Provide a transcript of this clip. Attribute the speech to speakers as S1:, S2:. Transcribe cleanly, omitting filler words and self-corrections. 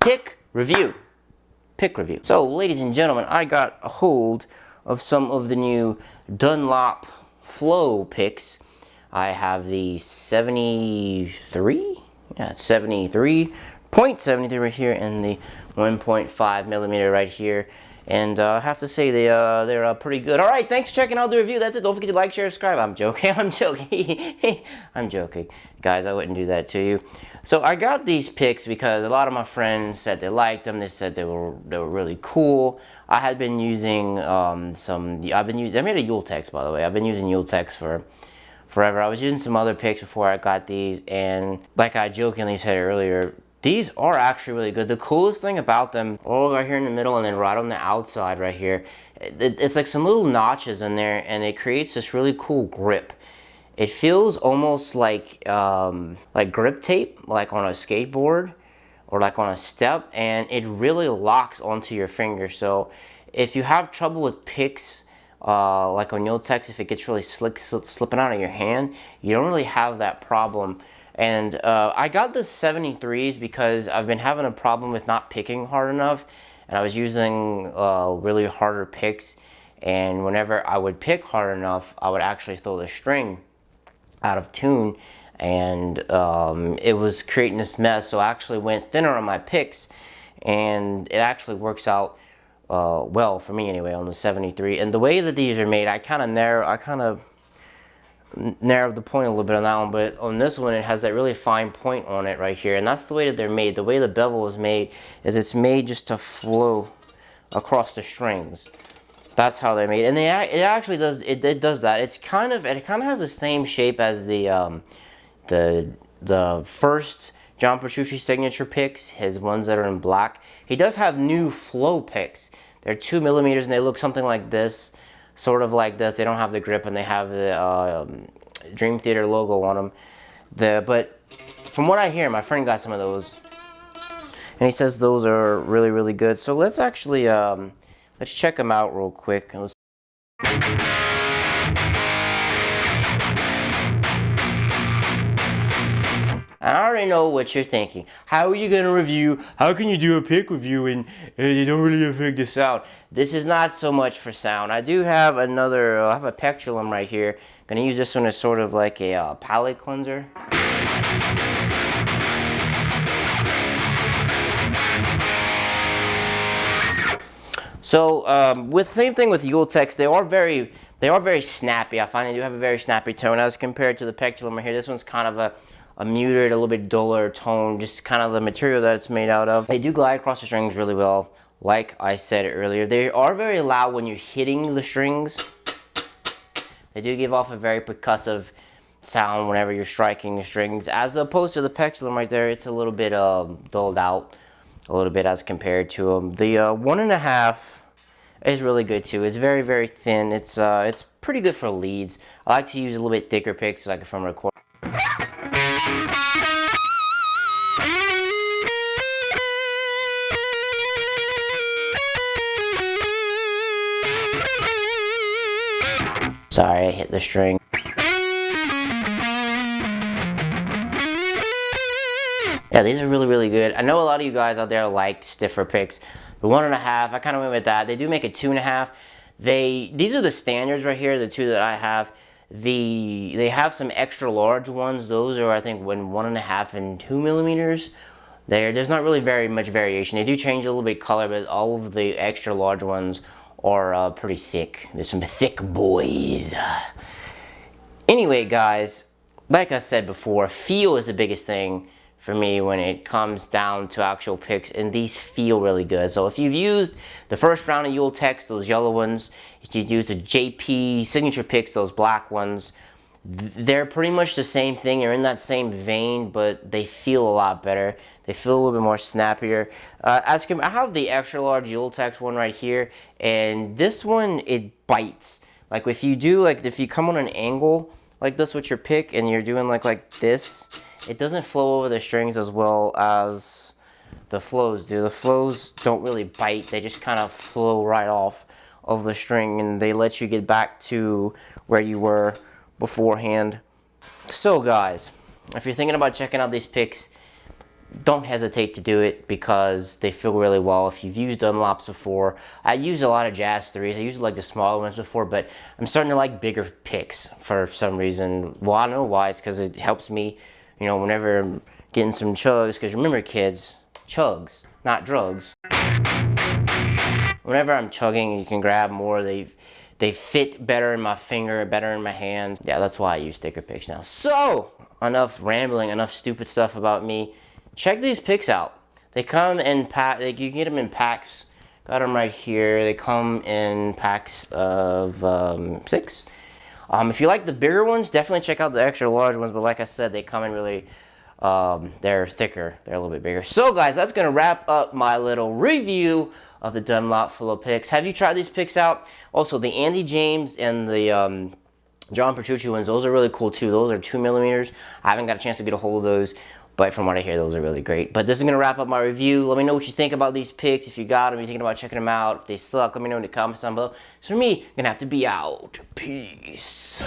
S1: pick review. Pick review. So, ladies and gentlemen, I got a hold of some of the new Dunlop Flow picks. I have the 73? Yeah, 73.73 right here, and the 1.5 millimeter right here. And I have to say they're pretty good. All right, thanks for checking out the review. That's it. Don't forget to like, share, subscribe. I'm joking. I'm joking. I'm joking. Guys, I wouldn't do that to you. So I got these picks because a lot of my friends said they liked them. They said they were really cool. I had been using I made a Yuletex, by the way. I've been using Yuletex for forever. I was using some other picks before I got these, and like I jokingly said earlier, these are actually really good. The coolest thing about them, all right here in the middle and then right on the outside right here, it's like some little notches in there, and it creates this really cool grip. It feels almost like grip tape, like on a skateboard or like on a step, and it really locks onto your finger. So if you have trouble with picks, like on Yuletex, if it gets really slipping out of your hand, you don't really have that problem. And I got the 73s because I've been having a problem with not picking hard enough, and I was using really harder picks, and whenever I would pick hard enough, I would actually throw the string out of tune, and it was creating this mess. So I actually went thinner on my picks, and it actually works out well for me anyway on the 73. And the way that these are made, I kind of narrowed the point a little bit on that one, but on this one it has that really fine point on it right here, and that's the way that they're made. The way the bevel is made is it's made just to flow across the strings. That's how they're made, and it actually does it does that. It kind of has the same shape as the first John Petrucci signature picks, his ones that are in black. He does have new flow picks. They're 2 millimeters and they look something like this. Sort of like this. They don't have the grip, and they have the Dream Theater logo on them. But from what I hear, my friend got some of those, and he says those are really, really good. So let's actually let's check them out real quick. I already know what you're thinking. How are you going to review? How can you do a pick review and you don't really affect the sound? This is not so much for sound. I do have another, I have a pectulum right here. Going to use this one as sort of like a palate cleanser. So same thing with Yuletex. They are very snappy. I find they do have a very snappy tone as compared to the pectulum right here. This one's kind of a muted, a little bit duller tone, just kind of the material that it's made out of. They do glide across the strings really well, like I said earlier. They are very loud when you're hitting the strings. They do give off a very percussive sound whenever you're striking the strings, as opposed to the pectulum right there. It's a little bit dulled out, a little bit as compared to them. The 1.5 is really good too. It's very, very thin. It's pretty good for leads. I like to use a little bit thicker picks, like from record. Sorry, I hit the string. Yeah, these are really, really good. I know a lot of you guys out there like stiffer picks. The 1.5, I kind of went with that. They do make a 2.5. These are the standards right here, the two that I have. They have some extra large ones. Those are, I think, 1.5 and 2 millimeters. There's not really very much variation. They do change a little bit color, but all of the extra large ones are pretty thick. There's some thick boys. Anyway, guys, like I said before, feel is the biggest thing for me when it comes down to actual picks, and these feel really good. So if you've used the first round of Yuletex, those yellow ones, if you use the JP signature picks, those black ones, they're pretty much the same thing. They're in that same vein, but they feel a lot better. They feel a little bit more snappier. I have the extra large Yuletex one right here, and this one, it bites. Like if you come on an angle like this with your pick and you're doing like this, it doesn't flow over the strings as well as the flows do. The flows don't really bite. They just kind of flow right off of the string, and they let you get back to where you were beforehand. So guys, if you're thinking about checking out these picks, don't hesitate to do it because they feel really well. If you've used Dunlops before, I used a lot of Jazz 3s. I used like the smaller ones before, but I'm starting to like bigger picks for some reason. Well, I don't know why. It's because it helps me, you know, whenever I'm getting some chugs. Because remember, kids, chugs, not drugs. Whenever I'm chugging, you can grab more. They fit better in my finger, better in my hand. Yeah, that's why I use sticker picks now. So, enough rambling, enough stupid stuff about me. Check these picks out. They come in pack. You can get them in packs. Got them right here. They come in packs of 6. If you like the bigger ones, definitely check out the extra large ones. But like I said, they come in really. They're thicker. They're a little bit bigger. So guys, that's gonna wrap up my little review of the Dunlop full of picks. Have you tried these picks out? Also, the Andy James and the John Petrucci ones, those are really cool too. Those are 2mm. I haven't got a chance to get a hold of those, but from what I hear, those are really great. But this is gonna wrap up my review. Let me know what you think about these picks. If you got them, you're thinking about checking them out. If they suck, let me know in the comments down below. So for me, gonna have to be out. Peace.